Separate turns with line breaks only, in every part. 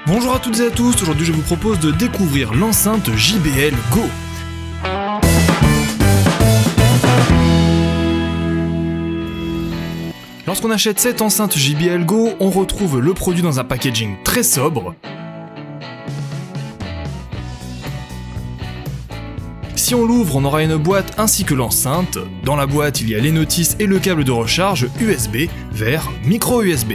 Bonjour à toutes et à tous, aujourd'hui je vous propose de découvrir l'enceinte JBL Go. Lorsqu'on achète cette enceinte JBL Go, on retrouve le produit dans un packaging très sobre. Si on l'ouvre, on aura une boîte ainsi que l'enceinte. Dans la boîte, il y a les notices et le câble de recharge USB vers micro USB.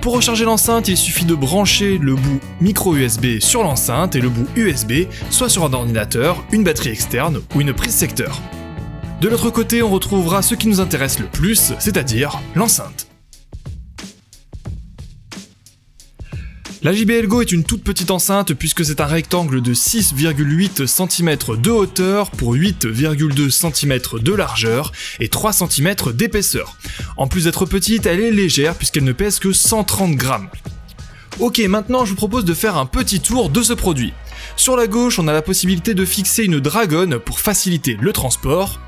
Pour recharger l'enceinte, il suffit de brancher le bout micro USB sur l'enceinte et le bout USB soit sur un ordinateur, une batterie externe ou une prise secteur. De l'autre côté, on retrouvera ce qui nous intéresse le plus, c'est-à-dire l'enceinte. La JBL Go est une toute petite enceinte puisque c'est un rectangle de 6,8 cm de hauteur pour 8,2 cm de largeur et 3 cm d'épaisseur. En plus d'être petite, elle est légère puisqu'elle ne pèse que 130 grammes. Ok, maintenant je vous propose de faire un petit tour de ce produit. Sur la gauche, on a la possibilité de fixer une dragonne pour faciliter le transport.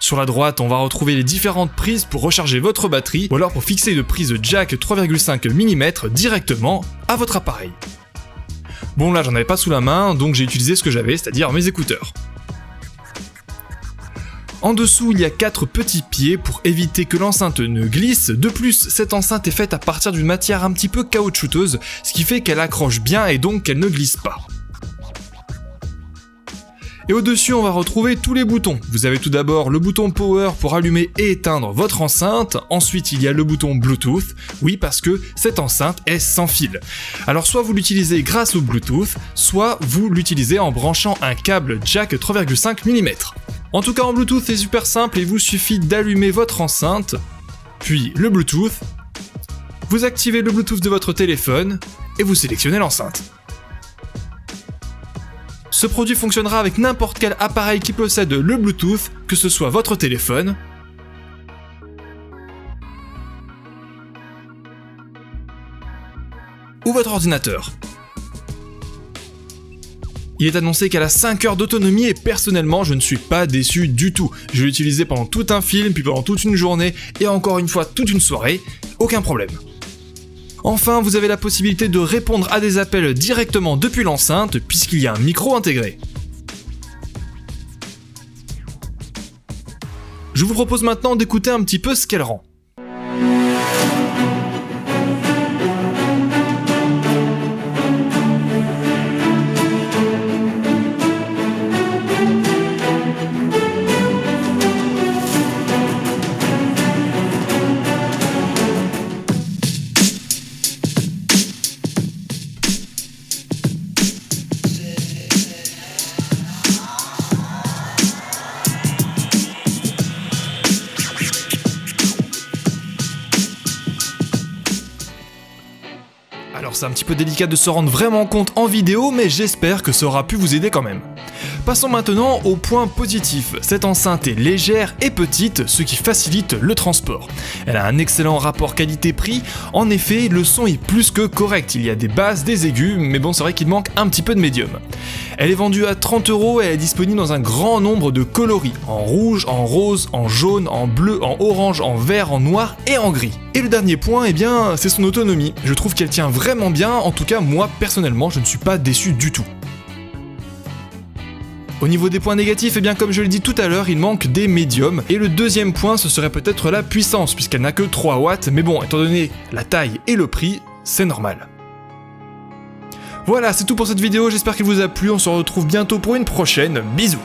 Sur la droite, on va retrouver les différentes prises pour recharger votre batterie ou alors pour fixer une prise jack 3,5 mm directement à votre appareil. Bon là j'en avais pas sous la main donc j'ai utilisé ce que j'avais, c'est-à-dire mes écouteurs. En dessous, il y a 4 petits pieds pour éviter que l'enceinte ne glisse. De plus, cette enceinte est faite à partir d'une matière un petit peu caoutchouteuse, ce qui fait qu'elle accroche bien et donc qu'elle ne glisse pas. Et au-dessus, on va retrouver tous les boutons. Vous avez tout d'abord le bouton Power pour allumer et éteindre votre enceinte. Ensuite, il y a le bouton Bluetooth. Oui, parce que cette enceinte est sans fil. Alors, soit vous l'utilisez grâce au Bluetooth, soit vous l'utilisez en branchant un câble jack 3,5 mm. En tout cas, en Bluetooth, c'est super simple et il vous suffit d'allumer votre enceinte, puis le Bluetooth. Vous activez le Bluetooth de votre téléphone et vous sélectionnez l'enceinte. Ce produit fonctionnera avec n'importe quel appareil qui possède le Bluetooth, que ce soit votre téléphone, ou votre ordinateur. Il est annoncé qu'elle a 5 heures d'autonomie et personnellement je ne suis pas déçu du tout. Je l'ai utilisé pendant tout un film, puis pendant toute une journée, et encore une fois toute une soirée, aucun problème. Enfin, vous avez la possibilité de répondre à des appels directement depuis l'enceinte puisqu'il y a un micro intégré. Je vous propose maintenant d'écouter un petit peu ce qu'elle rend. Alors c'est un petit peu délicat de se rendre vraiment compte en vidéo, mais j'espère que ça aura pu vous aider quand même. Passons maintenant au point positif. Cette enceinte est légère et petite, ce qui facilite le transport. Elle a un excellent rapport qualité-prix, en effet le son est plus que correct, il y a des basses, des aigus, mais bon c'est vrai qu'il manque un petit peu de médium. Elle est vendue à 30€ et elle est disponible dans un grand nombre de coloris, en rouge, en rose, en jaune, en bleu, en orange, en vert, en noir et en gris. Et le dernier point, eh bien, c'est son autonomie. Je trouve qu'elle tient vraiment bien, en tout cas moi personnellement je ne suis pas déçu du tout. Au niveau des points négatifs, eh bien comme je l'ai dit tout à l'heure, il manque des médiums, et le deuxième point ce serait peut-être la puissance, puisqu'elle n'a que 3 watts, mais bon, étant donné la taille et le prix, c'est normal. Voilà, c'est tout pour cette vidéo, j'espère qu'elle vous a plu, on se retrouve bientôt pour une prochaine, bisous.